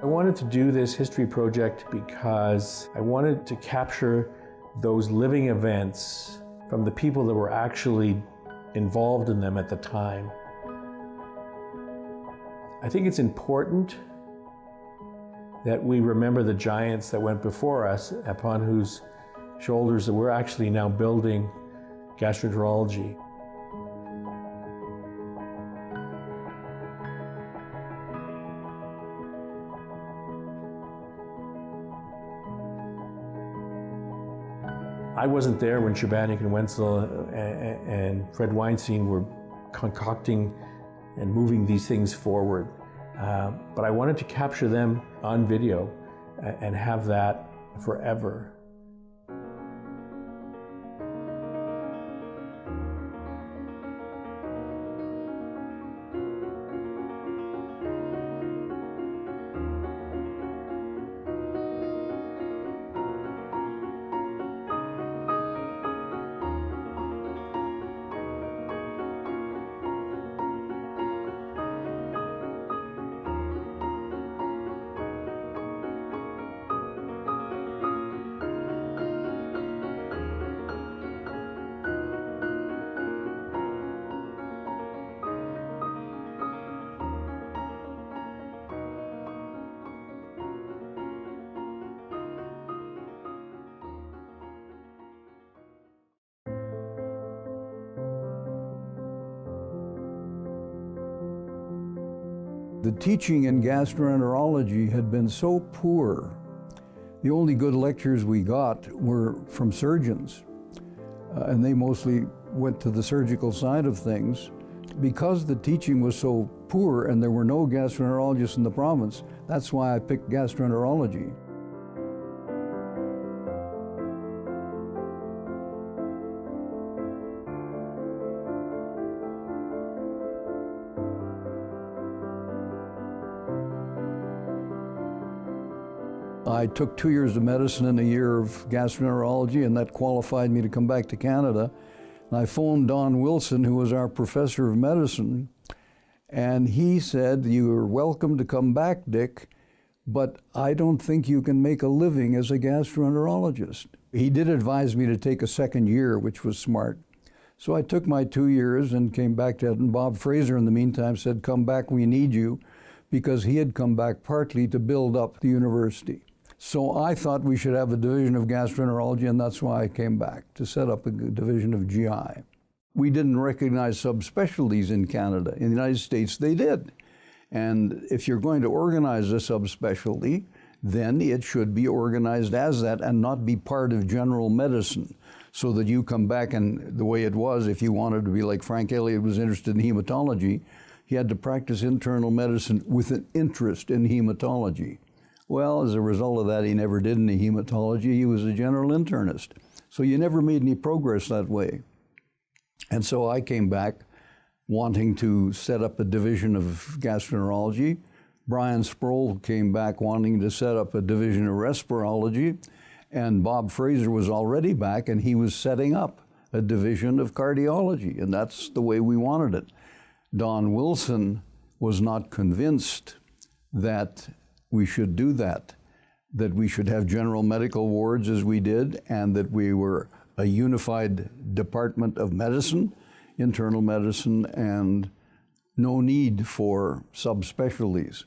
I wanted to do this history project because I wanted to capture those living events from the people that were actually involved in them at the time. I think it's important that we remember the giants that went before us, upon whose shoulders that we're actually now building gastroenterology. I wasn't there when Shabanic and Wenzel and Fred Weinstein were concocting and moving these things forward. But I wanted to capture them on video and have that forever. The teaching in gastroenterology had been so poor. The only good lectures we got were from surgeons, and they mostly went to the surgical side of things. Because the teaching was so poor and there were no gastroenterologists in the province, that's why I picked gastroenterology. I took 2 years of medicine and a year of gastroenterology, and that qualified me to come back to Canada. And I phoned Don Wilson, who was our professor of medicine, and he said, "You are welcome to come back, Dick, but I don't think you can make a living as a gastroenterologist." He did advise me to take a second year, which was smart. So I took my 2 years and came back to it, and Bob Fraser in the meantime said, "Come back, we need you," because he had come back partly to build up the university. So I thought we should have a division of gastroenterology, and that's why I came back, to set up a division of GI. We didn't recognize subspecialties in Canada. In the United States, they did. And if you're going to organize a subspecialty, then it should be organized as that and not be part of general medicine, so that you come back and the way it was, if you wanted to be like Frank Elliott was interested in hematology, he had to practice internal medicine with an interest in hematology. Well, as a result of that, he never did any hematology. He was a general internist. So you never made any progress that way. And so I came back wanting to set up a division of gastroenterology. Brian Sproul came back wanting to set up a division of respirology. And Bob Fraser was already back, and he was setting up a division of cardiology. And that's the way we wanted it. Don Wilson was not convinced that we should do that we should have general medical wards as we did, and that we were a unified department of medicine, internal medicine, and no need for subspecialties.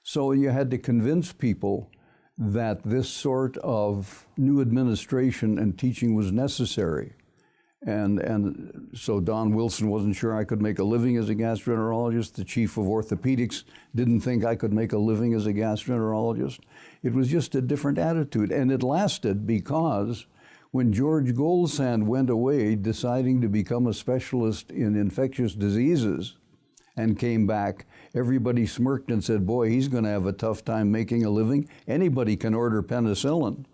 So you had to convince people that this sort of new administration and teaching was necessary. And so Don Wilson wasn't sure I could make a living as a gastroenterologist. The chief of orthopedics didn't think I could make a living as a gastroenterologist. It was just a different attitude. And it lasted because when George Goldsand went away, deciding to become a specialist in infectious diseases, and came back, everybody smirked and said, "Boy, he's going to have a tough time making a living. Anybody can order penicillin."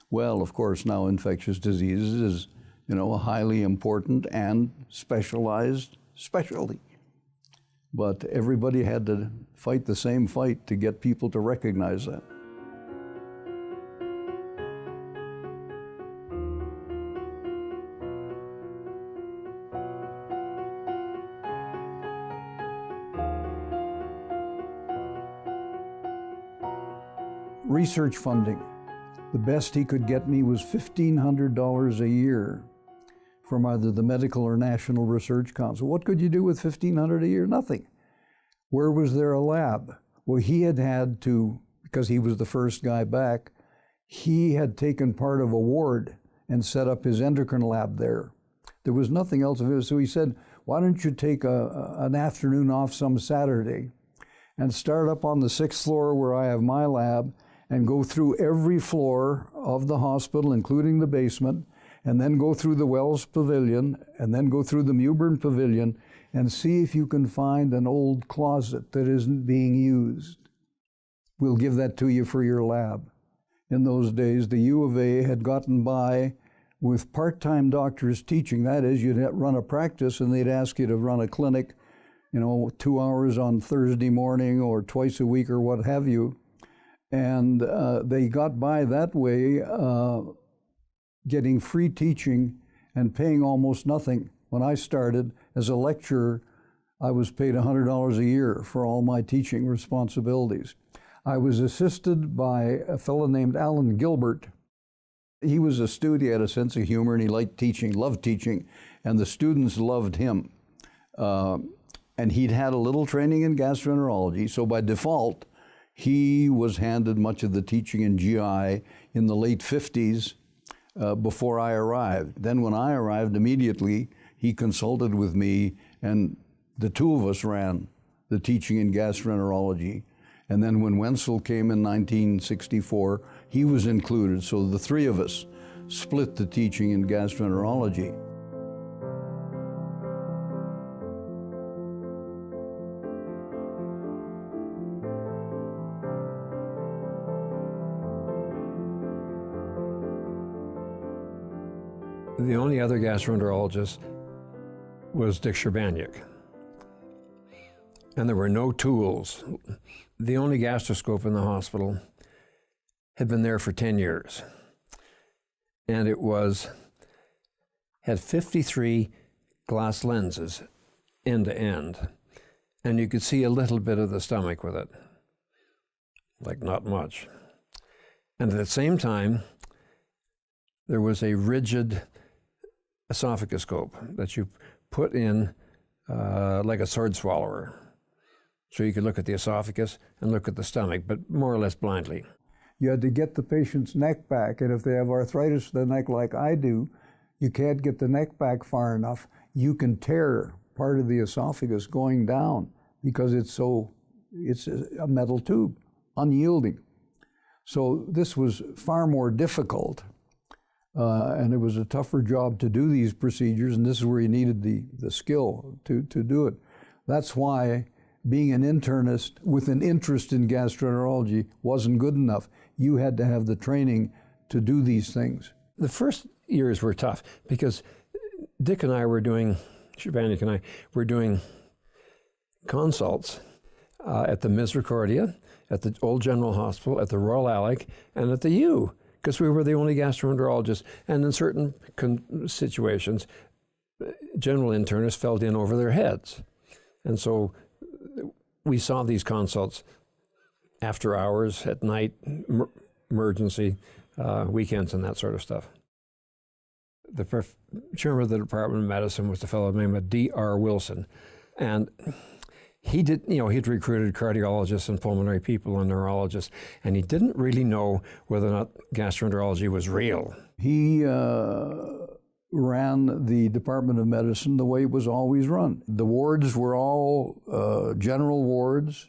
Well, of course, now infectious diseases is a highly important and specialized specialty. But everybody had to fight the same fight to get people to recognize that. research funding. The best he could get me was $1,500 a year from either the Medical or National Research Council. What could you do with $1,500 a year? Nothing. Where was there a lab? Well, he had to, because he was the first guy back, he had taken part of a ward and set up his endocrine lab there. There was nothing else of it. So he said, why don't you take an afternoon off some Saturday and start up on the 6th floor where I have my lab and go through every floor of the hospital, including the basement, and then go through the Wells Pavilion, and then go through the Mewburn Pavilion, and see if you can find an old closet that isn't being used. We'll give that to you for your lab. In those days, the U of A had gotten by with part-time doctors teaching. That is, you'd run a practice and they'd ask you to run a clinic, 2 hours on Thursday morning or twice a week or what have you. And they got by that way, getting free teaching and paying almost nothing. When I started as a lecturer, I was paid $100 a year for all my teaching responsibilities. I was assisted by a fellow named Alan Gilbert. He was a student, he had a sense of humor, and he liked teaching, loved teaching, and the students loved him. And he'd had a little training in gastroenterology, so by default, he was handed much of the teaching in GI in the late 50s before I arrived. Then when I arrived immediately, he consulted with me, and the two of us ran the teaching in gastroenterology. And then when Wenzel came in 1964, he was included, so the three of us split the teaching in gastroenterology. The only other gastroenterologist was Dick Sherbaniuk. And there were no tools. The only gastroscope in the hospital had been there for 10 years. And it had 53 glass lenses end to end. And you could see a little bit of the stomach with it, like not much. And at the same time, there was a rigid esophagoscope that you put in like a sword swallower. So you could look at the esophagus and look at the stomach, but more or less blindly. You had to get the patient's neck back, and if they have arthritis of the neck like I do, you can't get the neck back far enough. You can tear part of the esophagus going down because it's a metal tube, unyielding. So this was far more difficult, and it was a tougher job to do these procedures, and this is where you needed the skill to do it. That's why being an internist with an interest in gastroenterology wasn't good enough. You had to have the training to do these things. The first years were tough because Dick and I were doing, Sherbaniuk and I were doing consults at the Misericordia, at the Old General Hospital, at the Royal Alec, and at the U, because we were the only gastroenterologists. And in certain situations, general internists fell in over their heads. And so we saw these consults after hours, at night, emergency, weekends, and that sort of stuff. The chairman of the Department of Medicine was a fellow named D.R. Wilson. And he did, he'd recruited cardiologists and pulmonary people and neurologists, and he didn't really know whether or not gastroenterology was real. He ran the Department of Medicine the way it was always run. The wards were all general wards,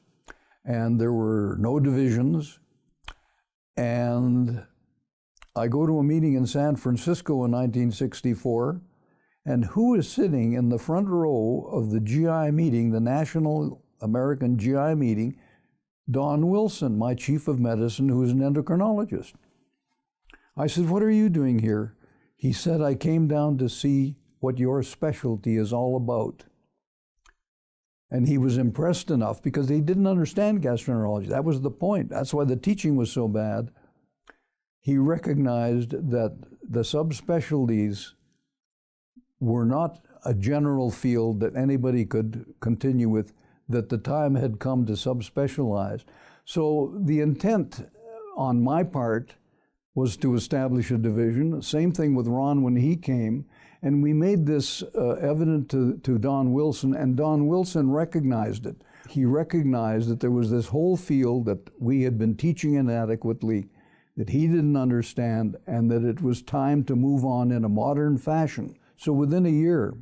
and there were no divisions. And I go to a meeting in San Francisco in 1964, and who is sitting in the front row of the GI meeting, the National American GI meeting? Don Wilson, my chief of medicine, who is an endocrinologist. I said, "What are you doing here?" He said, "I came down to see what your specialty is all about." And he was impressed enough because he didn't understand gastroenterology. That was the point. That's why the teaching was so bad. He recognized that the subspecialties were not a general field that anybody could continue with, that the time had come to subspecialize. So the intent on my part was to establish a division. Same thing with Ron when he came. And we made this evident to Don Wilson, and Don Wilson recognized it. He recognized that there was this whole field that we had been teaching inadequately, that he didn't understand, and that it was time to move on in a modern fashion. So within a year,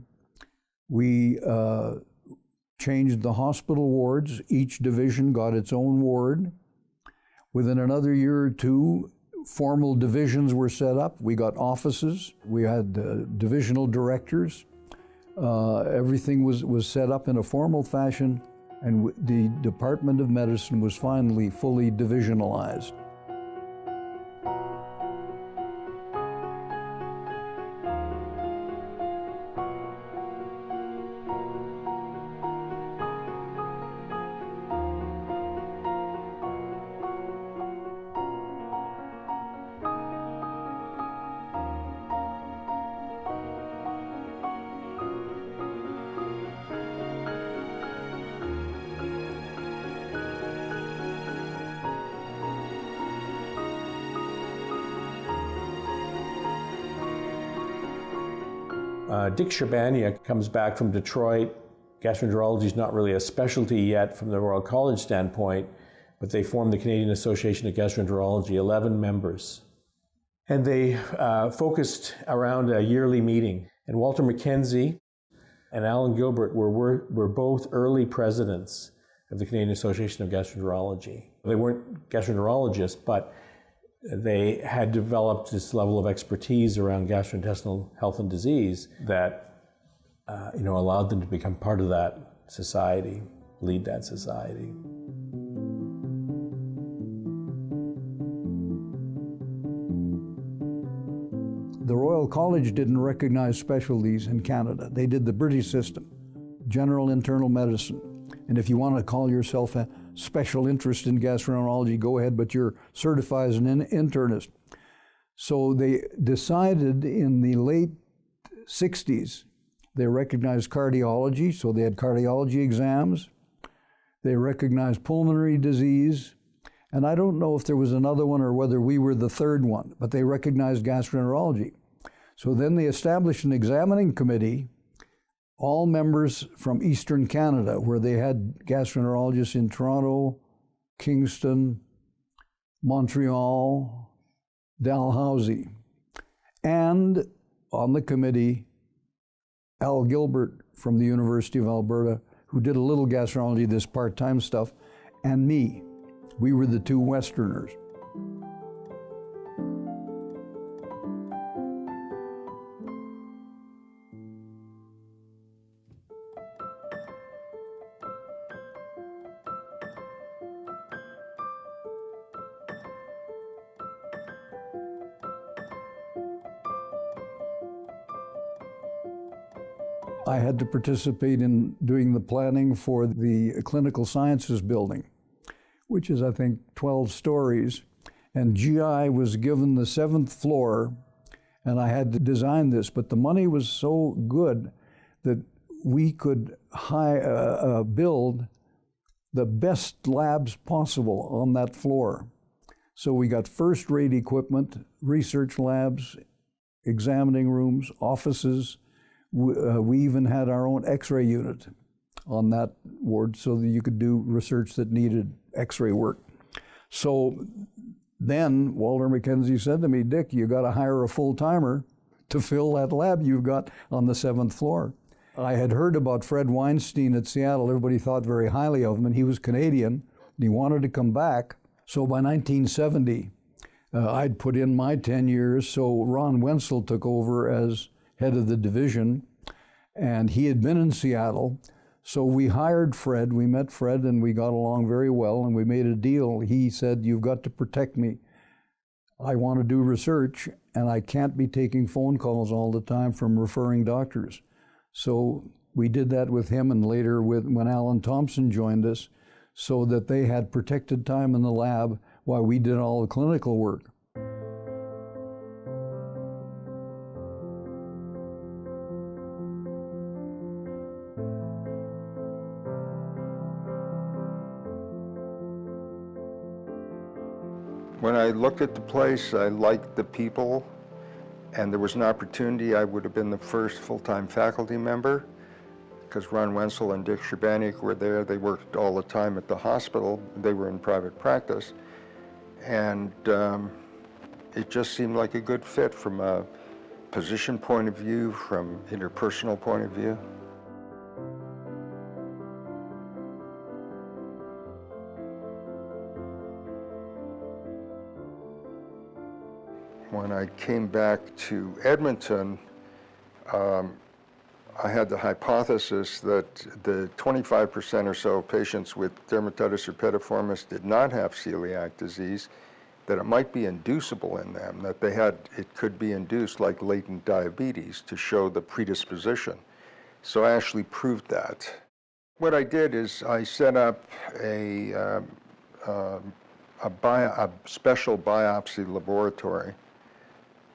we changed the hospital wards. Each division got its own ward. Within another year or two, formal divisions were set up. We got offices. We had divisional directors. Everything was set up in a formal fashion, and the Department of Medicine was finally fully divisionalized. Dick Sherbania comes back from Detroit. Gastroenterology is not really a specialty yet from the Royal College standpoint, but they formed the Canadian Association of Gastroenterology, 11 members. And they focused around a yearly meeting. And Walter Mackenzie and Alan Gilbert were both early presidents of the Canadian Association of Gastroenterology. They weren't gastroenterologists, but they had developed this level of expertise around gastrointestinal health and disease that allowed them to become part of that society, lead that society. The Royal College didn't recognize specialties in Canada. They did the British system, general internal medicine. And if you want to call yourself a special interest in gastroenterology, go ahead, but you're certified as an internist. So they decided in the late 60s, they recognized cardiology, so they had cardiology exams. They recognized pulmonary disease, and I don't know if there was another one or whether we were the third one, but they recognized gastroenterology. So then they established an examining committee, all members from Eastern Canada, where they had gastroenterologists in Toronto, Kingston, Montreal, Dalhousie. And on the committee, Al Gilbert from the University of Alberta, who did a little gastroenterology, this part-time stuff, and me. We were the two Westerners. I had to participate in doing the planning for the Clinical Sciences building, which is, I think, 12 stories. And GI was given the 7th floor, and I had to design this. But the money was so good that we could build the best labs possible on that floor. So we got first-rate equipment, research labs, examining rooms, offices. We even had our own X-ray unit on that ward so that you could do research that needed X-ray work. So then Walter Mackenzie said to me, Dick, you got to hire a full-timer to fill that lab you've got on the 7th floor. I had heard about Fred Weinstein at Seattle. Everybody thought very highly of him, and he was Canadian, and he wanted to come back. So by 1970, I'd put in my 10 years, so Ron Wenzel took over as head of the division, and he had been in Seattle. So we hired Fred, we met Fred, and we got along very well, and we made a deal. He said, you've got to protect me. I want to do research, and I can't be taking phone calls all the time from referring doctors. So we did that with him, and later when Alan Thompson joined us, so that they had protected time in the lab while we did all the clinical work. When I looked at the place, I liked the people, and there was an opportunity. I would have been the first full-time faculty member, because Ron Wenzel and Dick Sherbanik were there. They worked all the time at the hospital. They were in private practice. And it just seemed like a good fit from a position point of view, from interpersonal point of view. When I came back to Edmonton, I had the hypothesis that the 25% or so of patients with dermatitis herpetiformis did not have celiac disease, that it might be inducible in them, that it could be induced like latent diabetes to show the predisposition. So I actually proved that. What I did is I set up a special biopsy laboratory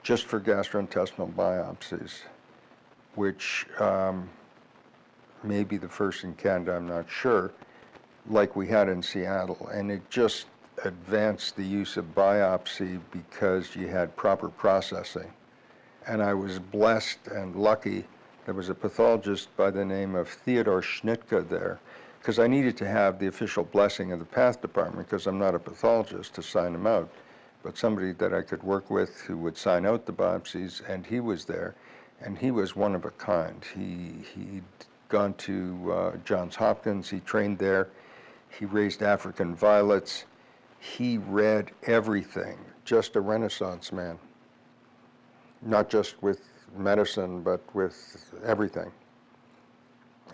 just for gastrointestinal biopsies, which may be the first in Canada, I'm not sure, like we had in Seattle. And it just advanced the use of biopsy because you had proper processing. And I was blessed and lucky. There was a pathologist by the name of Theodore Schnittke there, because I needed to have the official blessing of the path department, because I'm not a pathologist, to sign them out, but somebody that I could work with who would sign out the biopsies, and he was there. And he was one of a kind. He'd gone to Johns Hopkins, he trained there, he raised African violets, he read everything, just a Renaissance man. Not just with medicine, but with everything.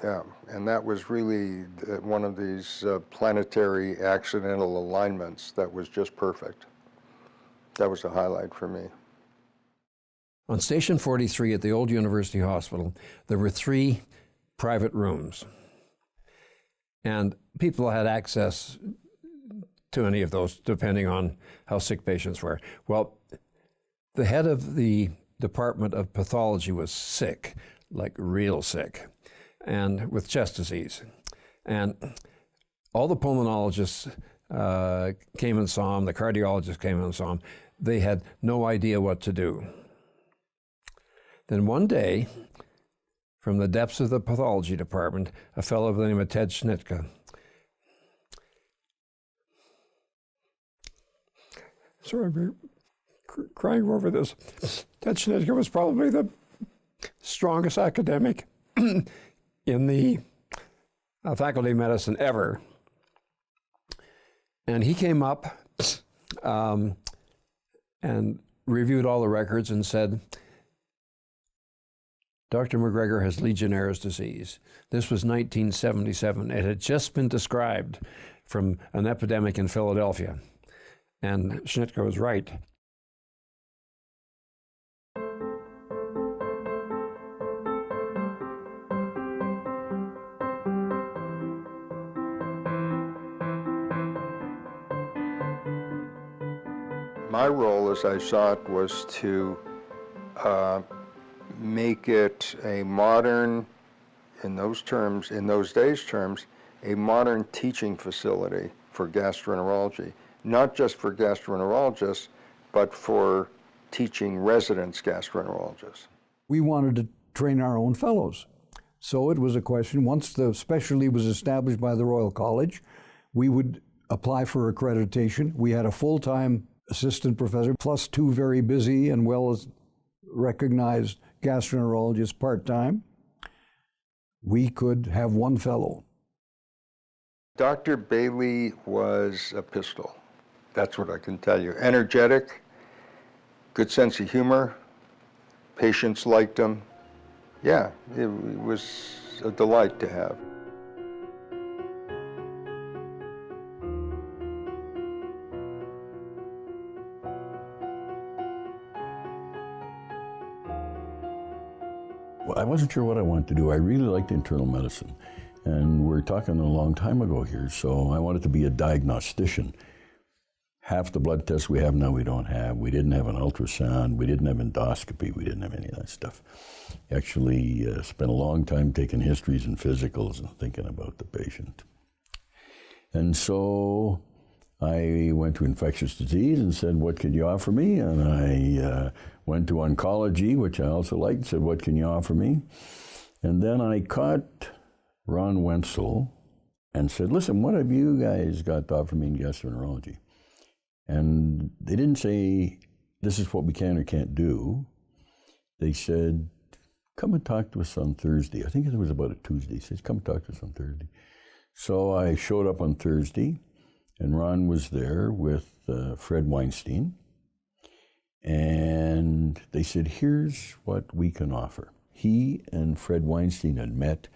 Yeah, and that was really one of these planetary accidental alignments that was just perfect. That was a highlight for me. On Station 43 at the old University Hospital, there were 3 private rooms. And people had access to any of those, depending on how sick patients were. Well, the head of the Department of Pathology was sick, like real sick, and with chest disease. And all the pulmonologists came and saw him, the cardiologists came and saw him. They had no idea what to do. Then one day, from the depths of the pathology department, a fellow by the name of Ted Schnittke. Sorry, I'm crying over this. Ted Schnittke was probably the strongest academic in the faculty of medicine ever. And he came up and reviewed all the records and said, Dr. McGregor has Legionnaire's disease. This was 1977. It had just been described from an epidemic in Philadelphia. And Schnittke was right. My role, as I saw it, was to make it a modern, in those days' terms, a modern teaching facility for gastroenterology. Not just for gastroenterologists, but for teaching residents gastroenterologists. We wanted to train our own fellows. So it was a question, once the specialty was established by the Royal College, we would apply for accreditation. We had a full-time assistant professor, plus 2 very busy and well-recognized gastroenterologists part-time. We could have 1 fellow. Dr. Bailey was a pistol. That's what I can tell you. Energetic, good sense of humor, patients liked him. Yeah, it was a delight to have. Well, I wasn't sure what I wanted to do. I really liked internal medicine. And we're talking a long time ago here, so I wanted to be a diagnostician. Half the blood tests we have now we don't have. We didn't have an ultrasound. We didn't have endoscopy. We didn't have any of that stuff. Actually spent a long time taking histories and physicals and thinking about the patient. And so I went to infectious disease and said, what could you offer me? And I went to oncology, which I also liked, and said, what can you offer me? And then I caught Ron Wenzel and said, listen, what have you guys got to offer me in gastroenterology? And they didn't say, this is what we can or can't do. They said, come and talk to us on Thursday. I think it was about a Tuesday. He says, come and talk to us on Thursday. So I showed up on Thursday, and Ron was there with Fred Weinstein. And they said, here's what we can offer. He and Fred Weinstein had met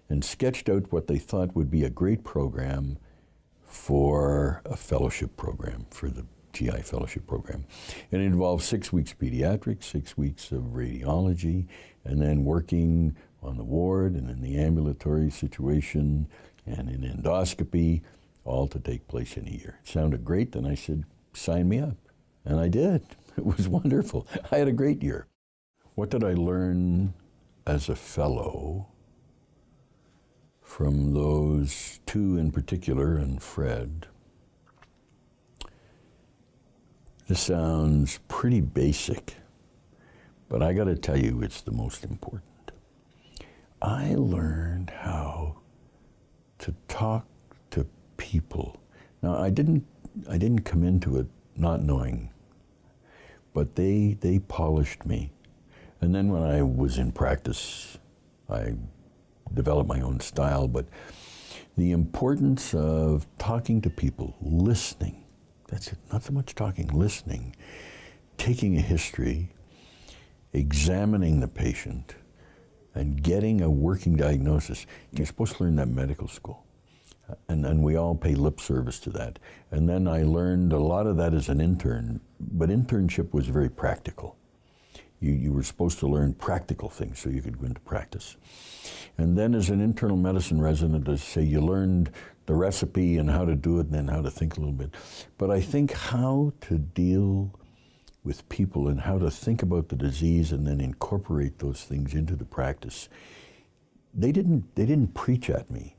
and sketched out what they thought would be a great program for a fellowship program, for the GI fellowship program. And it involved 6 weeks pediatrics, 6 weeks of radiology, and then working on the ward and in the ambulatory situation and in endoscopy, all to take place in a year. It sounded great, and I said, sign me up. And I did. It was wonderful. I had a great year. What did I learn as a fellow from those two in particular and Fred? This sounds pretty basic, but I got to tell you, it's the most important. I learned how to talk to people. Now, I didn't come into it not knowing, but they polished me. And then when I was in practice, I developed my own style, but the importance of talking to people, listening, that's it, not so much talking, listening, taking a history, examining the patient, and getting a working diagnosis. You're supposed to learn that in medical school. And we all pay lip service to that. And then I learned a lot of that as an intern, but internship was very practical. You were supposed to learn practical things so you could go into practice. And then as an internal medicine resident, as say, you learned the recipe and how to do it and then how to think a little bit. But I think how to deal with people and how to think about the disease and then incorporate those things into the practice. They didn't preach at me,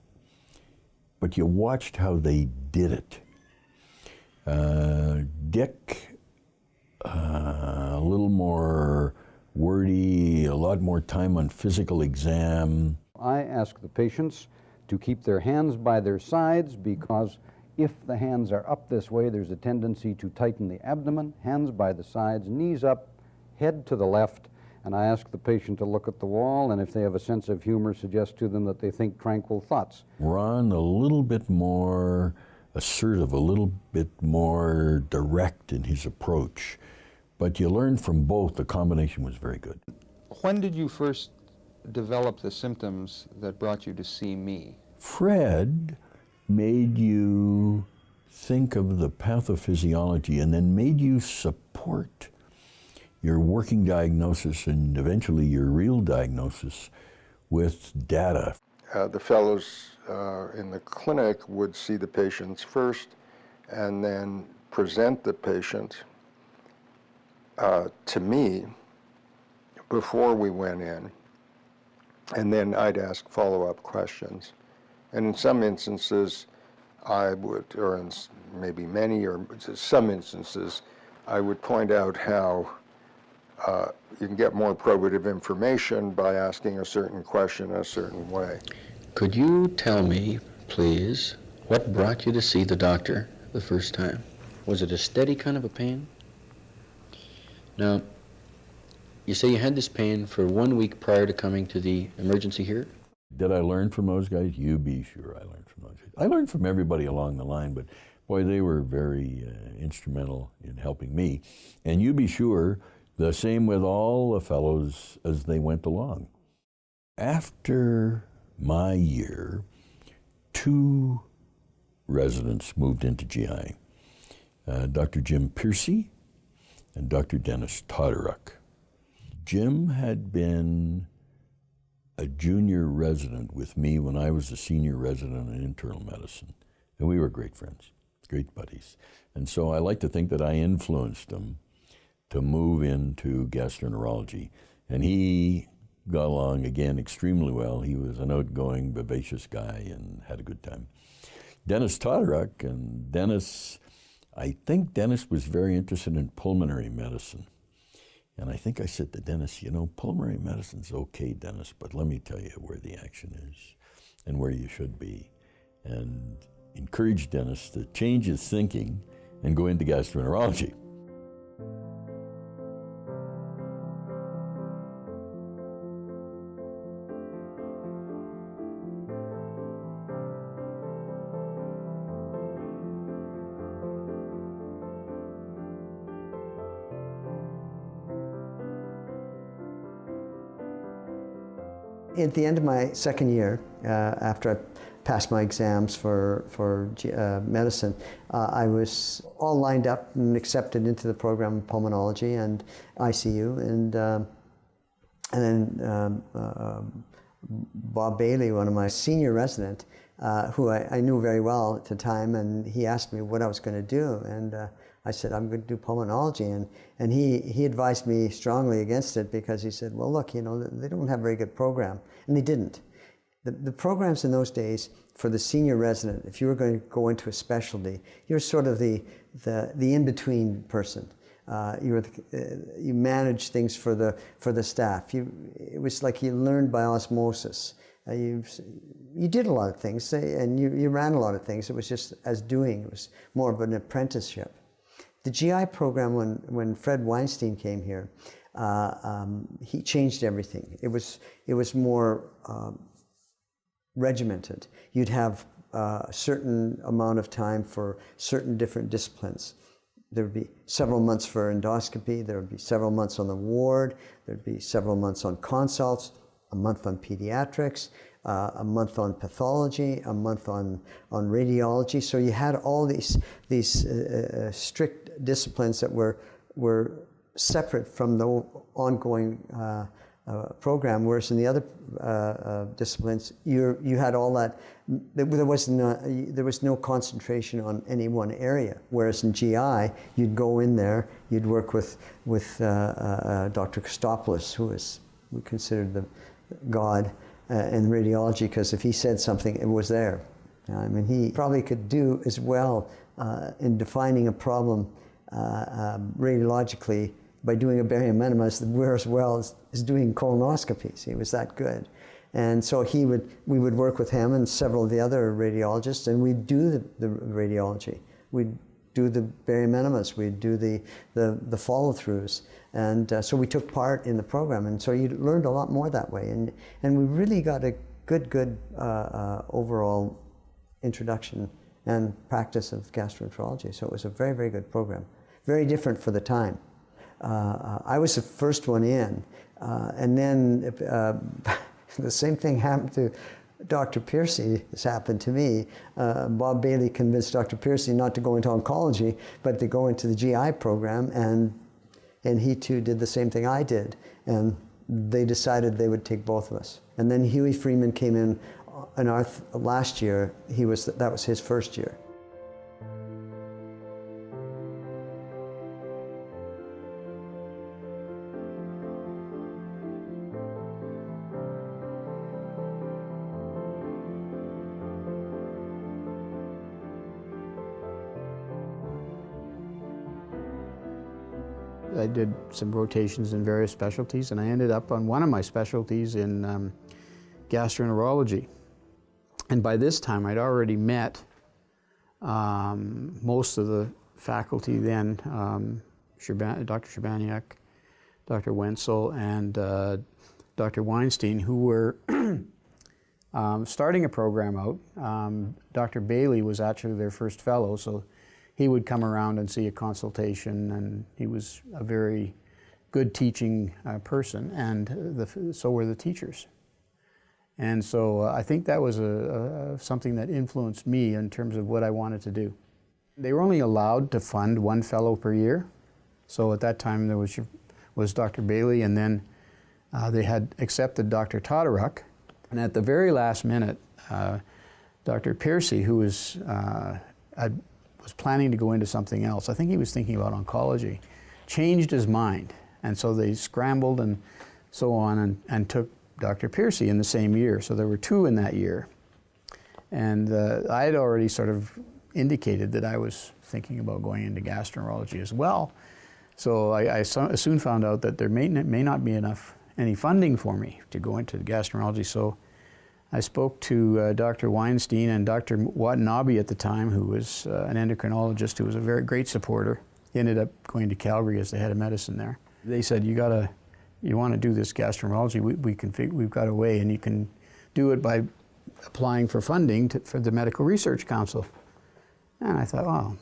but you watched how they did it. Dick, a little more wordy, a lot more time on physical exam. I ask the patients to keep their hands by their sides because if the hands are up this way, there's a tendency to tighten the abdomen, hands by the sides, knees up, head to the left, and I ask the patient to look at the wall, and if they have a sense of humor, suggest to them that they think tranquil thoughts. Ron, a little bit more assertive, a little bit more direct in his approach, but you learn from both. The combination was very good. When did you first develop the symptoms that brought you to see me? Fred made you think of the pathophysiology and then made you support your working diagnosis and eventually your real diagnosis with data. The fellows in the clinic would see the patients first and then present the patient to me before we went in, and then I'd ask follow-up questions. And in some instances, I would, or in maybe many, or some instances, I would point out how you can get more probative information by asking a certain question a certain way. Could you tell me, please, what brought you to see the doctor the first time? Was it a steady kind of a pain? Now, you say you had this pain for 1 week prior to coming to the emergency here? Did I learn from those guys? You be sure I learned from those guys. I learned from everybody along the line, but boy, they were very instrumental in helping me. And you be sure, the same with all the fellows as they went along. After my year, 2 residents moved into GI, Dr. Jim Piercy and Dr. Dennis Todoruk. Jim had been a junior resident with me when I was a senior resident in internal medicine, and we were great friends, great buddies. And so I like to think that I influenced him to move into gastroenterology, and he got along again extremely well. He was an outgoing, vivacious guy and had a good time. Dennis Todoruk, and Dennis I think Dennis was very interested in pulmonary medicine. And I think I said to Dennis, you know, pulmonary medicine's okay, Dennis, but let me tell you where the action is and where you should be. And encouraged Dennis to change his thinking and go into gastroenterology. At the end of my second year, after I passed my exams for medicine, I was all lined up and accepted into the program of pulmonology and ICU, and then Bob Bailey, one of my senior resident, who I knew very well at the time, and he asked me what I was going to do, and I said, I'm going to do pulmonology, and he advised me strongly against it because he said, well, look, you know, they don't have a very good program, and they didn't. The programs in those days for the senior resident, if you were going to go into a specialty, you're sort of the in-between person. You manage things for the staff. It was like you learned by osmosis. You did a lot of things, and you ran a lot of things. It was just as doing. It was more of an apprenticeship. The GI program, when Fred Weinstein came here, he changed everything. It was more regimented. You'd have a certain amount of time for certain different disciplines. There would be several months for endoscopy, there would be several months on the ward, there would be several months on consults, a month on pediatrics, a month on pathology, a month on radiology. So you had all these strict disciplines that were separate from the ongoing program, whereas in the other disciplines, you had all that. There was no concentration on any one area. Whereas in GI, you'd go in there, you'd work with Dr. Christopoulos, who we considered the god in radiology, because if he said something, it was there. I mean, he probably could do as well in defining a problem radiologically by doing a barium enema as well as doing colonoscopies. He was that good. And so we would work with him and several of the other radiologists, and we'd do the radiology. We'd do the barium enemas, we'd do the follow-throughs. And so we took part in the program, and so you learned a lot more that way. And we really got a good overall introduction and practice of gastroenterology. So it was a very, very good program. Very different for the time. I was the first one in, and then the same thing happened to Dr. Piercy. This happened to me. Bob Bailey convinced Dr. Piercy not to go into oncology, but to go into the GI program, and he too did the same thing I did. And they decided they would take both of us. And then Huey Freeman came in our last year. That was his first year. I did some rotations in various specialties, and I ended up on one of my specialties in gastroenterology. And by this time, I'd already met most of the faculty then, Dr. Shabaniak, Dr. Wenzel, and Dr. Weinstein, who were starting a program out. Dr. Bailey was actually their first fellow, so he would come around and see a consultation, and he was a very good teaching person, and so were the teachers. And so I think that was something that influenced me in terms of what I wanted to do. They were only allowed to fund one fellow per year. So at that time there was Dr. Bailey, and then they had accepted Dr. Todoruk. And at the very last minute, Dr. Piercy, who was planning to go into something else, I think he was thinking about oncology, changed his mind. And so they scrambled and so on and took Dr. Piercy in the same year. So there were two in that year. And I had already sort of indicated that I was thinking about going into gastroenterology as well. So I soon found out that there may not be any funding for me to go into gastroenterology. So I spoke to Dr. Weinstein and Dr. Watanabe at the time, who was an endocrinologist who was a very great supporter. He ended up going to Calgary as the head of medicine there. They said, you want to do this gastroenterology, we've got a way, and you can do it by applying for funding for the Medical Research Council. And I thought, oh,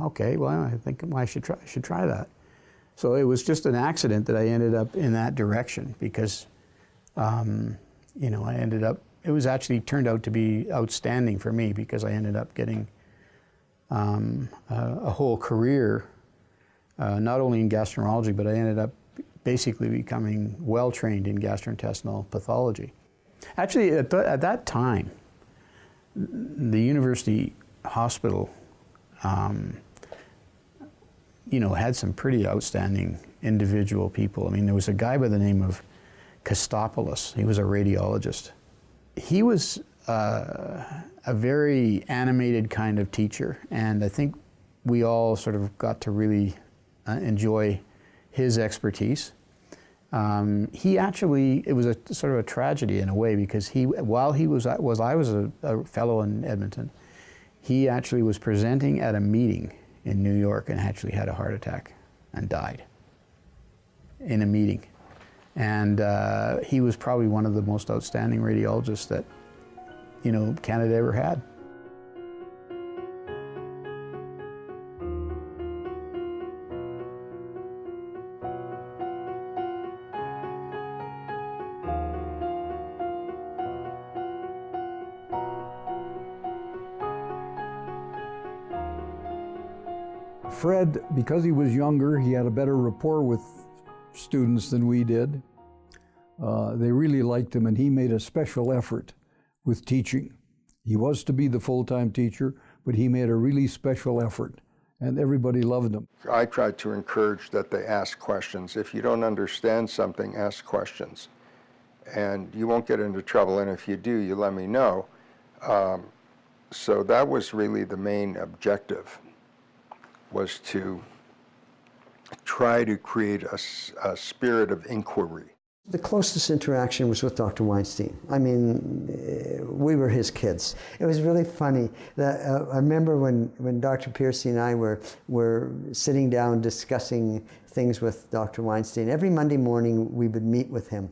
okay, well, I think I should try that. So it was just an accident that I ended up in that direction, because, you know, it was actually turned out to be outstanding for me, because I ended up getting a whole career, not only in gastroenterology, but I ended up basically becoming well-trained in gastrointestinal pathology. Actually, at that time, the university hospital, you know, had some pretty outstanding individual people. I mean, there was a guy by the name of Kostopoulos. He was a radiologist. He was a very animated kind of teacher, and I think we all sort of got to really enjoy his expertise. He actually, it was a sort of a tragedy in a way, because while I was a fellow in Edmonton, he actually was presenting at a meeting in New York and actually had a heart attack and died in a meeting. And he was probably one of the most outstanding radiologists that, you know, Canada ever had. Fred, because he was younger, he had a better rapport with students than we did. They really liked him, and he made a special effort with teaching. He was to be the full-time teacher, but he made a really special effort, and everybody loved him. I try to encourage that they ask questions. If you don't understand something, ask questions. And you won't get into trouble, and if you do, you let me know. So that was really the main objective, was to try to create a spirit of inquiry. The closest interaction was with Dr. Weinstein. I mean, we were his kids. It was really funny. I remember when Dr. Piercy and I were sitting down discussing things with Dr. Weinstein. Every Monday morning we would meet with him,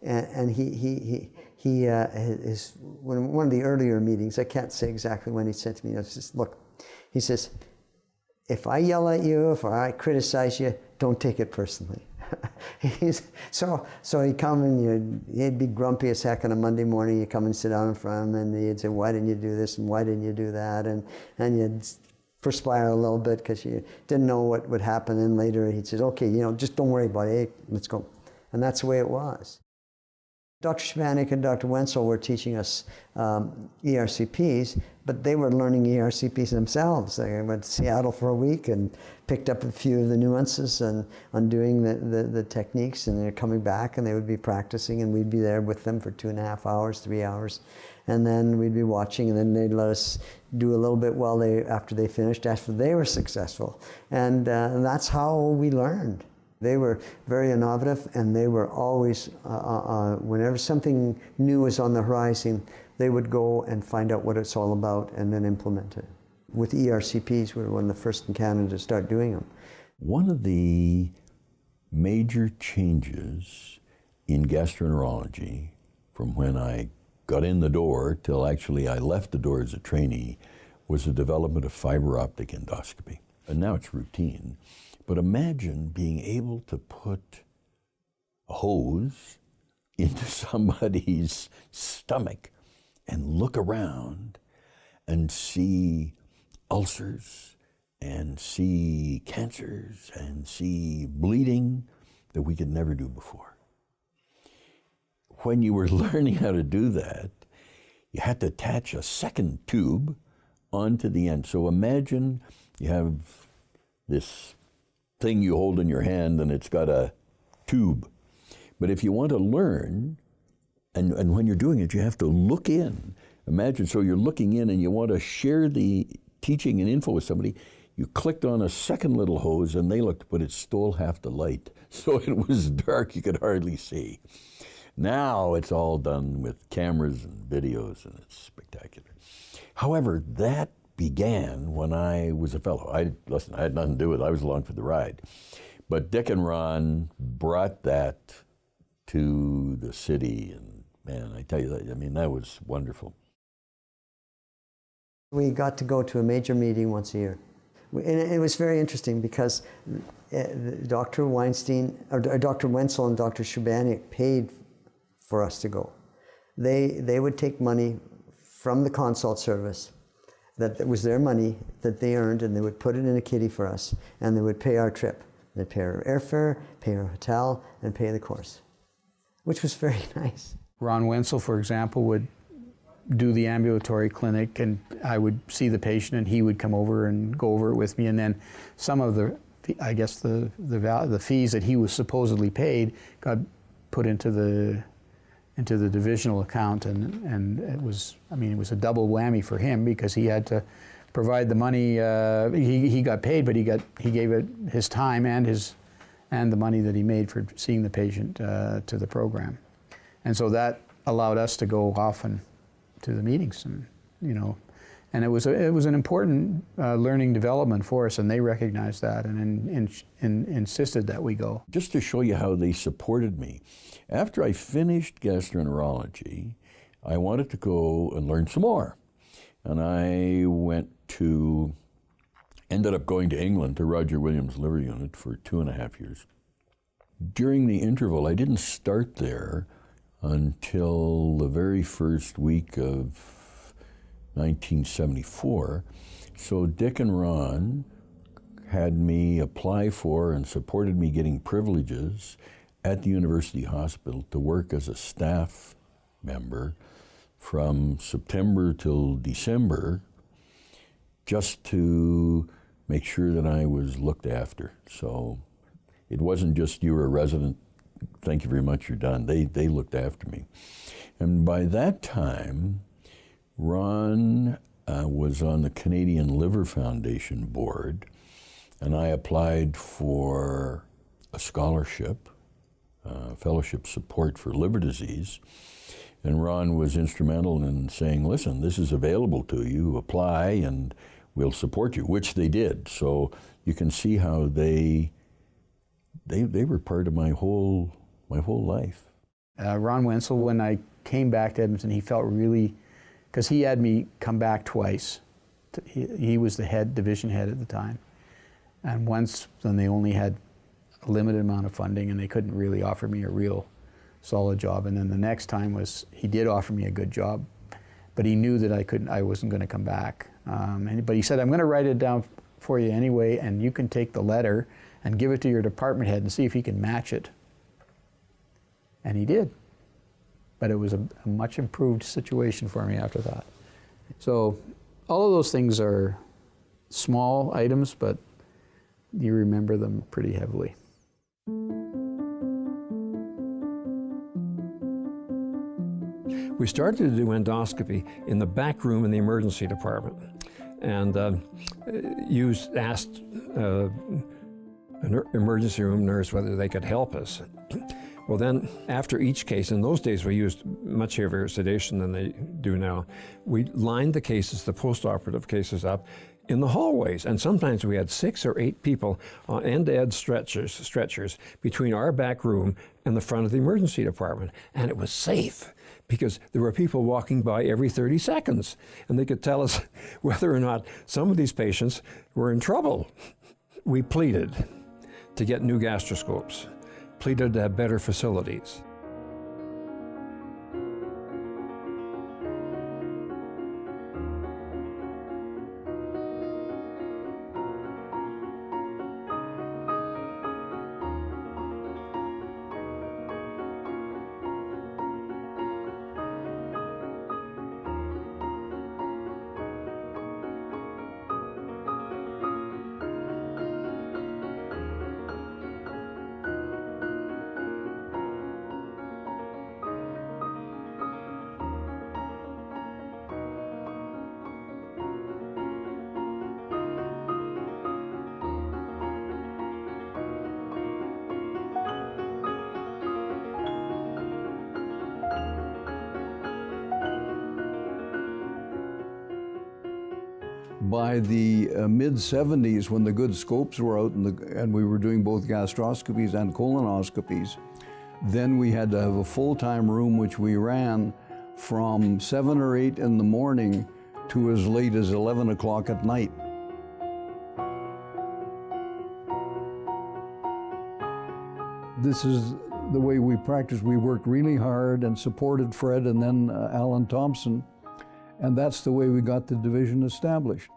and one of the earlier meetings, I can't say exactly when he said to me, look, he says, if I yell at you, if I criticize you, don't take it personally. So he'd come and he'd be grumpy as heck on a Monday morning. You'd come and sit down in front of him, and he'd say, why didn't you do this and why didn't you do that? And you'd perspire a little bit because you didn't know what would happen. And later he'd say, okay, you know, just don't worry about it. Hey, let's go. And that's the way it was. Dr. Shabanik and Dr. Wenzel were teaching us ERCPs, but they were learning ERCPs themselves. They went to Seattle for a week and picked up a few of the nuances and on doing the techniques, and they're coming back and they would be practicing, and we'd be there with them for 2.5 hours, 3 hours, and then we'd be watching, and then they'd let us do a little bit after they finished, after they were successful. And that's how we learned. They were very innovative, and they were always, whenever something new was on the horizon, they would go and find out what it's all about and then implement it. With ERCPs, we were one of the first in Canada to start doing them. One of the major changes in gastroenterology from when I got in the door till actually I left the door as a trainee was the development of fiber optic endoscopy. And now it's routine. But imagine being able to put a hose into somebody's stomach and look around and see ulcers and see cancers and see bleeding that we could never do before. When you were learning how to do that, you had to attach a second tube onto the end. So imagine you have this thing you hold in your hand and it's got a tube. But if you want to learn, and when you're doing it, you have to look in. Imagine, so you're looking in and you want to share the teaching an info with somebody, you clicked on a second little hose and they looked, but it stole half the light. So it was dark, you could hardly see. Now it's all done with cameras and videos, and it's spectacular. However, that began when I was a fellow. I had nothing to do with it. I was along for the ride. But Dick and Ron brought that to the city, and man, I tell you that, I mean, that was wonderful. We got to go to a major meeting once a year. And it was very interesting because Dr. Weinstein, or Dr. Wenzel and Dr. Shubanik paid for us to go. They would take money from the consult service, that was their money that they earned, and they would put it in a kitty for us, and they would pay our trip. They'd pay our airfare, pay our hotel, and pay the course, which was very nice. Ron Wenzel, for example, would do the ambulatory clinic, and I would see the patient, and he would come over and go over it with me, and then some of the, I guess the fees that he was supposedly paid got put into the divisional account, and it was, I mean, it was a double whammy for him because he had to provide the money. He got paid, but he gave it his time and the money that he made for seeing the patient to the program, and so that allowed us to go often to the meetings, and and it was an important learning development for us, and they recognized that and insisted that we go. Just to show you how they supported me, after I finished gastroenterology, I wanted to go and learn some more. And I ended up going to England to Roger Williams Liver Unit for 2.5 years. During the interval, I didn't start there until the very first week of 1974. So Dick and Ron had me apply for and supported me getting privileges at the University Hospital to work as a staff member from September till December, just to make sure that I was looked after. So it wasn't just, you were a resident, thank you very much, you're done. They looked after me. And by that time, Ron was on the Canadian Liver Foundation board, and I applied for a scholarship, fellowship support for liver disease. And Ron was instrumental in saying, listen, this is available to you, apply and we'll support you, which they did. So you can see how they were part of my whole life. Ron Wenzel, when I came back to Edmonton, he felt really, because he had me come back twice. He was the division head at the time. And once, then they only had a limited amount of funding and they couldn't really offer me a real solid job. And then the next time he did offer me a good job, but he knew that I wasn't going to come back. But he said, I'm going to write it down for you anyway, and you can take the letter and give it to your department head and see if he can match it. And he did. But it was a much improved situation for me after that. So all of those things are small items, but you remember them pretty heavily. We started to do endoscopy in the back room in the emergency department, and asked an emergency room nurse whether they could help us. Well, then, after each case, in those days we used much heavier sedation than they do now, we lined the cases, the post-operative cases, up in the hallways, and sometimes we had 6 or 8 people on end-to-end stretchers between our back room and the front of the emergency department, and it was safe because there were people walking by every 30 seconds, and they could tell us whether or not some of these patients were in trouble. We pleaded to get new gastroscopes, pleaded to have better facilities. by the mid-70s, when the good scopes were out and we were doing both gastroscopies and colonoscopies, then we had to have a full-time room which we ran from 7 or 8 in the morning to as late as 11 o'clock at night. This is the way we practiced. We worked really hard and supported Fred and then Alan Thompson, and that's the way we got the division established.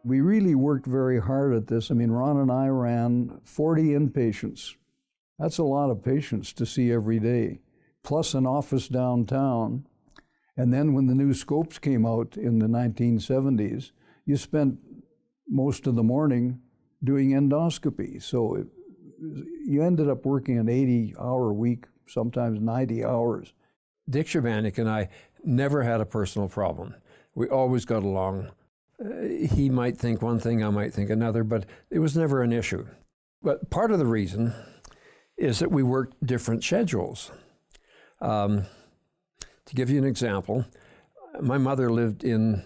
We really worked very hard at this. I mean, Ron and I ran 40 inpatients. That's a lot of patients to see every day, plus an office downtown. And then when the new scopes came out in the 1970s, you spent most of the morning doing endoscopy. So you ended up working an 80-hour week, sometimes 90 hours. Dick Sherbanek and I never had a personal problem. We always got along. He might think one thing, I might think another, but it was never an issue. But part of the reason is that we worked different schedules. To give you an example, my mother lived in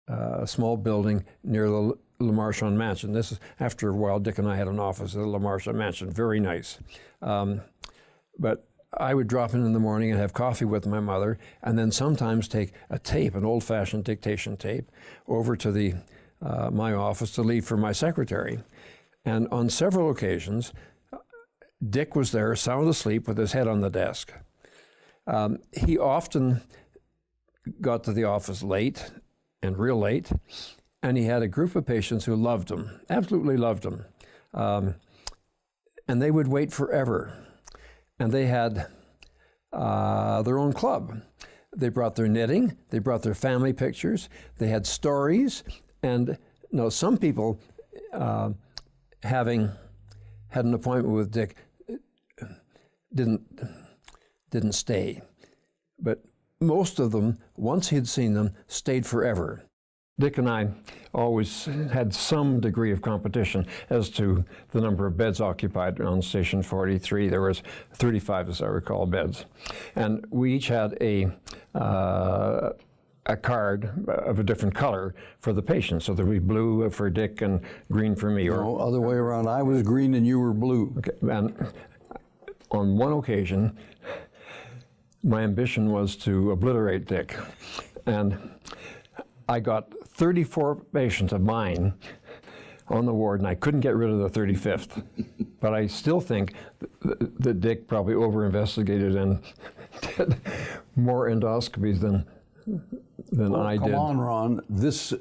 a small building near the Le Marchand Mansion. This is after a while. Dick and I had an office at the Le Marchand Mansion, very nice. But I would drop in the morning and have coffee with my mother, and then sometimes take a tape, an old-fashioned dictation tape, over to the my office to leave for my secretary. And on several occasions, Dick was there, sound asleep, with his head on the desk. He often got to the office late, and real late, and he had a group of patients who loved him, absolutely loved him. And they would wait forever. And they had their own club. They brought their knitting, they brought their family pictures, they had stories, and some people, having had an appointment with Dick, didn't stay. But most of them, once he'd seen them, stayed forever. Dick and I always had some degree of competition as to the number of beds occupied on Station 43. There was 35, as I recall, beds. And we each had a card of a different color for the patient. So there would be blue for Dick and green for me. No, other way around. I was green and you were blue. Okay. And on one occasion, my ambition was to obliterate Dick. And I got 34 patients of mine on the ward, and I couldn't get rid of the 35th. But I still think that Dick probably over-investigated and did more endoscopies than I did. Come on, Ron. This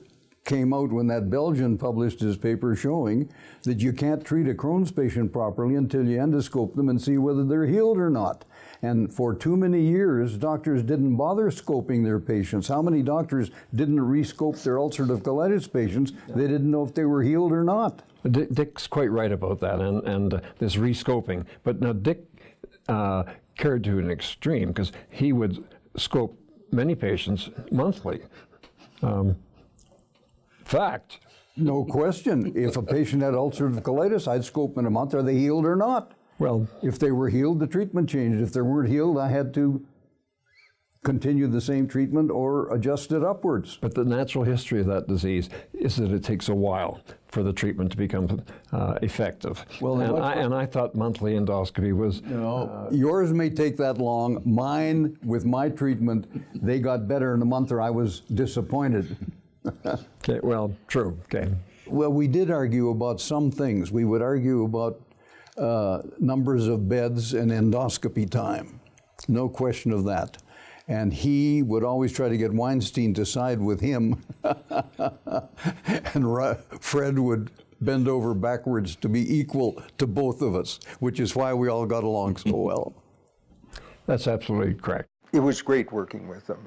came out when that Belgian published his paper showing that you can't treat a Crohn's patient properly until you endoscope them and see whether they're healed or not. And for too many years, doctors didn't bother scoping their patients. How many doctors didn't re-scope their ulcerative colitis patients? They didn't know if they were healed or not. Dick's quite right about that, and this re-scoping. But now Dick carried to an extreme, because he would scope many patients monthly. Fact. No question. If a patient had ulcerative colitis, I'd scope in a month. Are they healed or not? Well, if they were healed, the treatment changed. If they weren't healed, I had to continue the same treatment or adjust it upwards. But the natural history of that disease is that it takes a while for the treatment to become effective. Well, and I thought monthly endoscopy was... yours may take that long. Mine, with my treatment, they got better in a month, or I was disappointed. Okay, well, true. Okay. Well, we did argue about some things. We would argue about numbers of beds and endoscopy time. No question of that. And he would always try to get Weinstein to side with him. And Fred would bend over backwards to be equal to both of us, which is why we all got along so well. That's absolutely correct. It was great working with them.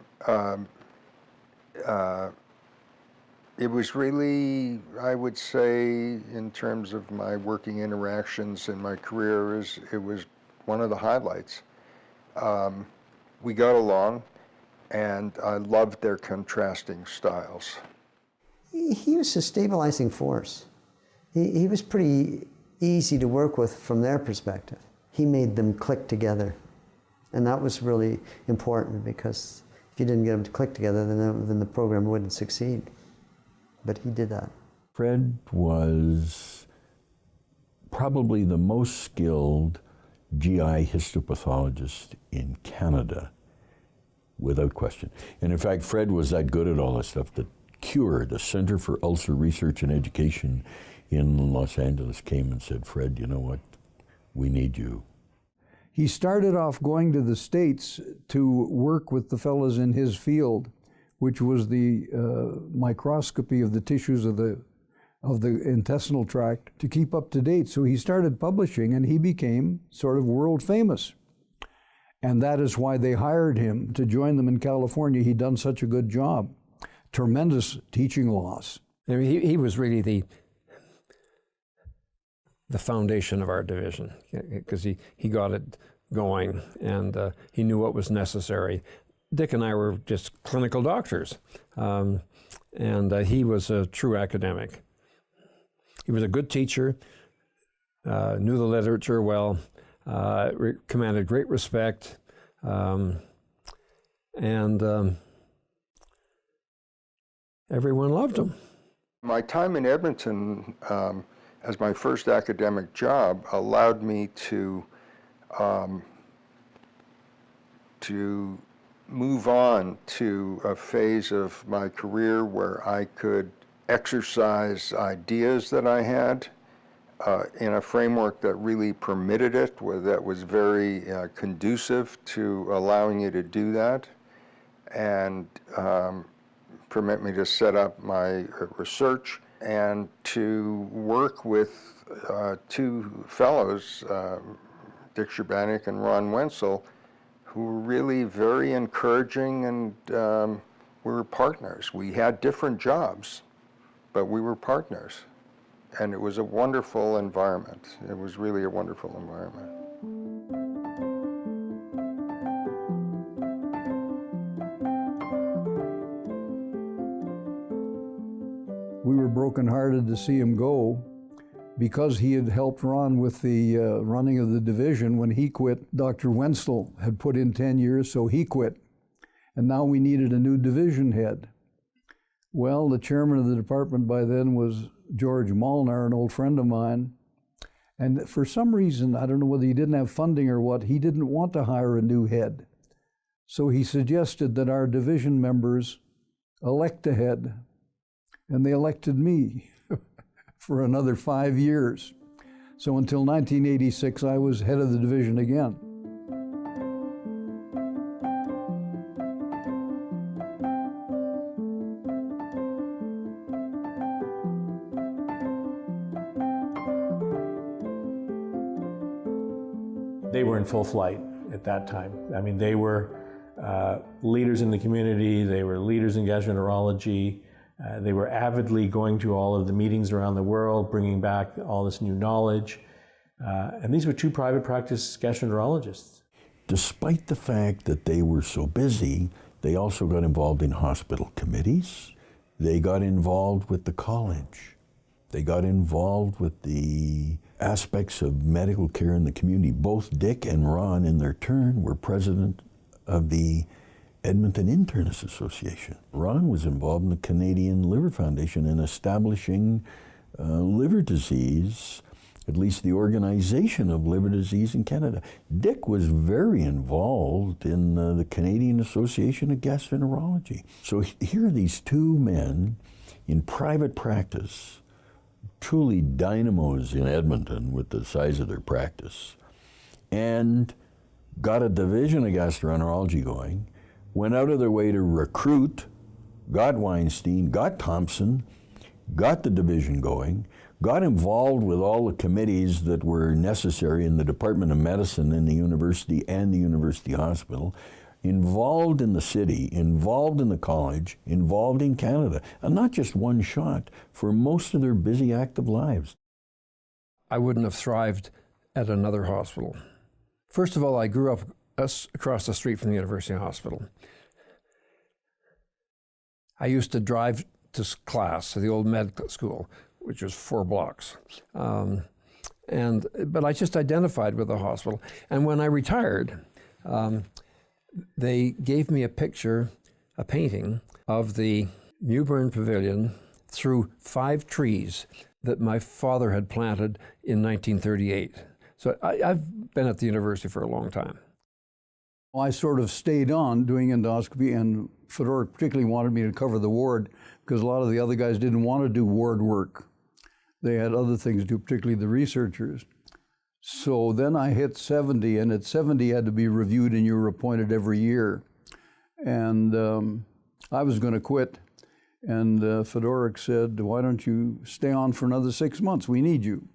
It was really, I would say, in terms of my working interactions in my career, it was one of the highlights. We got along, and I loved their contrasting styles. He was a stabilizing force. He was pretty easy to work with from their perspective. He made them click together. And that was really important, because if you didn't get them to click together, then the program wouldn't succeed. but he did that. Fred was probably the most skilled GI histopathologist in Canada, without question. And in fact, Fred was that good at all that stuff that CURE, the Center for Ulcer Research and Education in Los Angeles, came and said, Fred, you know what, we need you. He started off going to the States to work with the fellows in his field, which was the microscopy of the tissues of the intestinal tract, to keep up to date. So he started publishing, and he became sort of world famous. And that is why they hired him to join them in California. He'd done such a good job. Tremendous teaching loss. I mean, he was really the foundation of our division, because he got it going, and he knew what was necessary. Dick and I were just clinical doctors, and he was a true academic. He was a good teacher, knew the literature well, commanded great respect, and everyone loved him. My time in Edmonton as my first academic job allowed me to move on to a phase of my career where I could exercise ideas that I had in a framework that really permitted it, that was very conducive to allowing you to do that, and permit me to set up my research and to work with two fellows, Dick Sherbanek and Ron Wenzel, who were really very encouraging, and we were partners. We had different jobs, but we were partners. And it was a wonderful environment. It was really a wonderful environment. We were brokenhearted to see him go, because he had helped Ron with the running of the division. When he quit, Dr. Wenzel had put in 10 years, so he quit. And now we needed a new division head. Well, the chairman of the department by then was George Molnar, an old friend of mine. And for some reason, I don't know whether he didn't have funding or what, he didn't want to hire a new head. So he suggested that our division members elect a head. And they elected me for another 5 years. So until 1986, I was head of the division again. They were in full flight at that time. I mean, they were leaders in the community, they were leaders in gastroenterology. They were avidly going to all of the meetings around the world, bringing back all this new knowledge. And these were two private practice gastroenterologists. Despite the fact that they were so busy, they also got involved in hospital committees. They got involved with the college. They got involved with the aspects of medical care in the community. Both Dick and Ron, in their turn, were president of the Edmonton Internists Association. Ron was involved in the Canadian Liver Foundation in establishing liver disease, at least the organization of liver disease in Canada. Dick was very involved in the Canadian Association of Gastroenterology. So here are these two men in private practice, truly dynamos in Edmonton with the size of their practice, and got a division of gastroenterology going, went out of their way to recruit, got Weinstein, got Thompson, got the division going, got involved with all the committees that were necessary in the Department of Medicine in the university and the university hospital, involved in the city, involved in the college, involved in Canada, and not just one shot, for most of their busy, active lives. I wouldn't have thrived at another hospital. First of all, I grew up across the street from the University Hospital. I used to drive to class, to the old medical school, which was 4 blocks. But I just identified with the hospital. And when I retired, they gave me a picture, a painting of the Mewburn Pavilion through 5 trees that my father had planted in 1938. So I've been at the university for a long time. I sort of stayed on doing endoscopy, and Fedoruk particularly wanted me to cover the ward because a lot of the other guys didn't want to do ward work. They had other things to do, particularly the researchers. So then I hit 70, and at 70 you had to be reviewed and you were appointed every year. And I was going to quit, and Fedoruk said, why don't you stay on for another 6 months? We need you.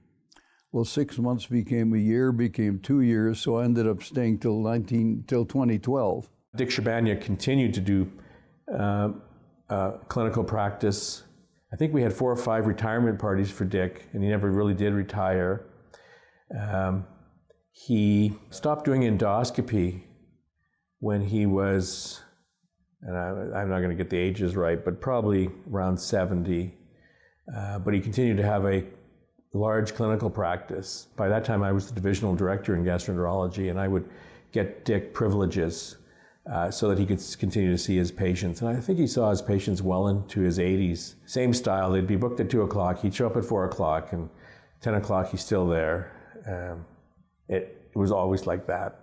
Well, 6 months became a year, became 2 years, so I ended up staying till 2012. Dick Shabania continued to do clinical practice. I think we had 4 or 5 retirement parties for Dick, and he never really did retire. He stopped doing endoscopy when he was, and I'm not going to get the ages right, but probably around 70. But he continued to have a large clinical practice. By that time, I was the divisional director in gastroenterology, and I would get Dick privileges so that he could continue to see his patients. And I think he saw his patients well into his 80s. Same style, they'd be booked at 2 o'clock, he'd show up at 4 o'clock, and 10 o'clock he's still there. It was always like that.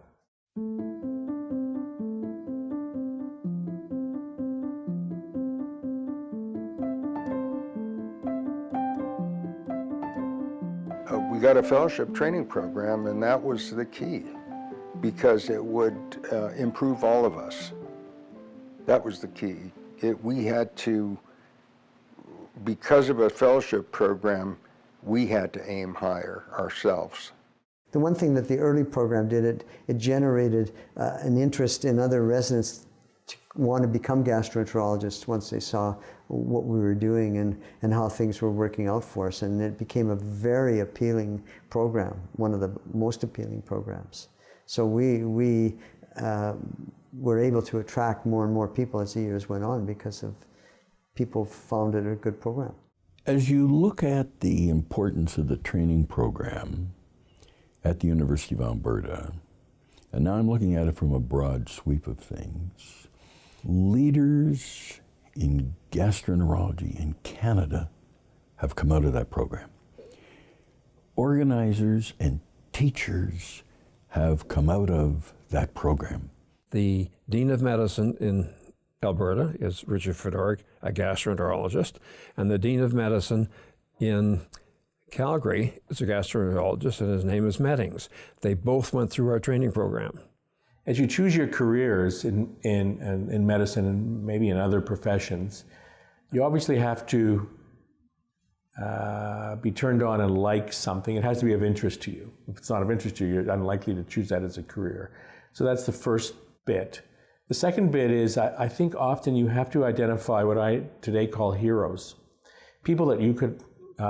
We got a fellowship training program, and that was the key, because it would improve all of us. That was the key. We had to, because of a fellowship program, we had to aim higher ourselves. The one thing that the early program did, it generated an interest in other residents to want to become gastroenterologists once they saw what we were doing and how things were working out for us. And it became a very appealing program, one of the most appealing programs. So we were able to attract more and more people as the years went on because of people found it a good program. As you look at the importance of the training program at the University of Alberta, and now I'm looking at it from a broad sweep of things, leaders in gastroenterology in Canada have come out of that program. Organizers and teachers have come out of that program. The Dean of Medicine in Alberta is Richard Fedoruk, a gastroenterologist, and the Dean of Medicine in Calgary is a gastroenterologist, and his name is Mettings. They both went through our training program. As you choose your careers in medicine and maybe in other professions, you obviously have to be turned on and like something. It has to be of interest to you. If it's not of interest to you, you're unlikely to choose that as a career. So that's the first bit. The second bit is I think often you have to identify what I today call heroes. People that you could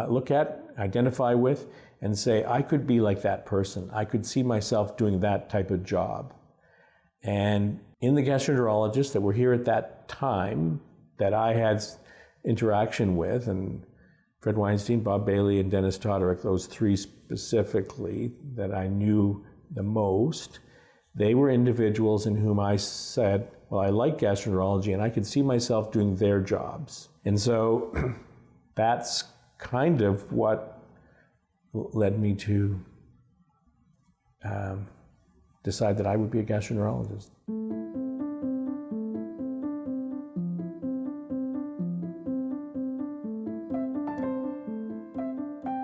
look at, identify with, and say, I could be like that person. I could see myself doing that type of job. And in the gastroenterologists that were here at that time that I had interaction with, and Fred Weinstein, Bob Bailey, and Dennis Toderick, those 3 specifically that I knew the most, they were individuals in whom I said, well, I like gastroenterology and I could see myself doing their jobs. And so that's kind of what led me to decide that I would be a gastroenterologist.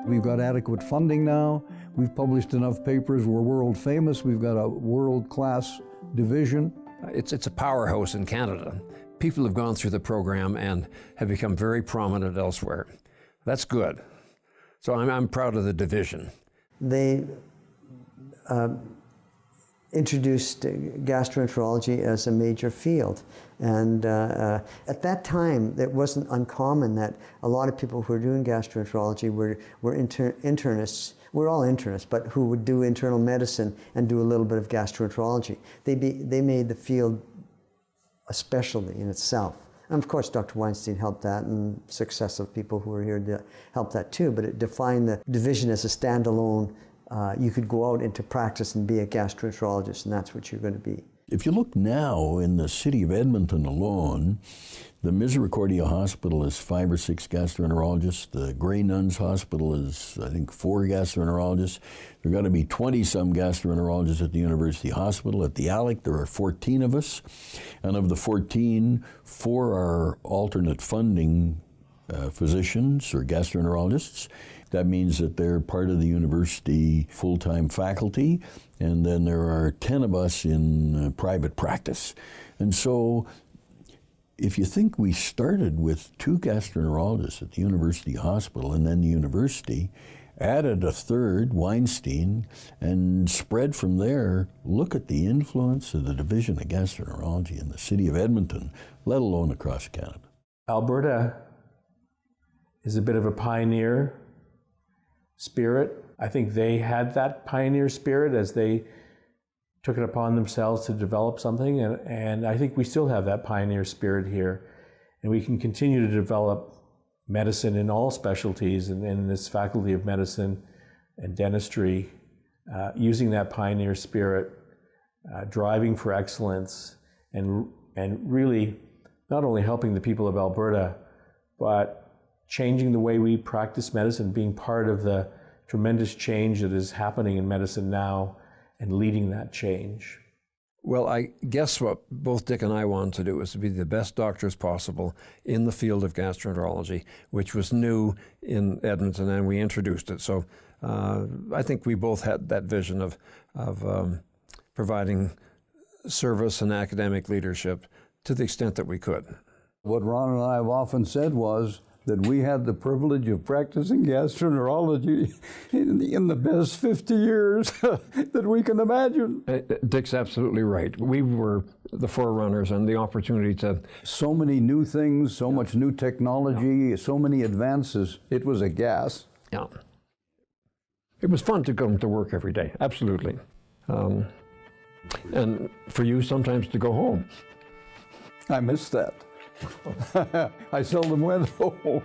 We've got adequate funding now. We've published enough papers. We're world famous. We've got a world-class division. It's a powerhouse in Canada. People have gone through the program and have become very prominent elsewhere. That's good. So I'm proud of the division. They introduced gastroenterology as a major field. And at that time, it wasn't uncommon that a lot of people who were doing gastroenterology were internists. We're all internists, but who would do internal medicine and do a little bit of gastroenterology. They made the field a specialty in itself. And of course, Dr. Weinstein helped that, and successive people who were here helped that too, but it defined the division as a standalone. You could go out into practice and be a gastroenterologist, and that's what you're going to be. If you look now in the city of Edmonton alone, the Misericordia Hospital has 5 or 6 gastroenterologists. The Grey Nuns Hospital is, I think, 4 gastroenterologists. There are going to be 20-some gastroenterologists at the University Hospital. At the ALEC, there are 14 of us. And of the 14, 4 are alternate funding physicians or gastroenterologists. That means that they're part of the university full-time faculty. And then there are 10 of us in private practice. And so if you think we started with 2 gastroenterologists at the University Hospital and then the university, added a third, Weinstein, and spread from there, look at the influence of the Division of Gastroenterology in the city of Edmonton, let alone across Canada. Alberta is a bit of a pioneer spirit. I think they had that pioneer spirit as they took it upon themselves to develop something, and I think we still have that pioneer spirit here, and we can continue to develop medicine in all specialties and in this faculty of medicine and dentistry, using that pioneer spirit, driving for excellence, and really not only helping the people of Alberta, but changing the way we practice medicine, being part of the tremendous change that is happening in medicine now, and leading that change. Well, I guess what both Dick and I wanted to do was to be the best doctors possible in the field of gastroenterology, which was new in Edmonton, and we introduced it. So I think we both had that vision of providing service and academic leadership to the extent that we could. What Ron and I have often said was that we had the privilege of practicing gastroenterology in the best 50 years that we can imagine. Dick's absolutely right. We were the forerunners and the opportunity to... So many new things, so much new technology, so many advances. It was a gas. Yeah. It was fun to come to work every day, absolutely. And for you sometimes to go home. I missed that. I seldom went home.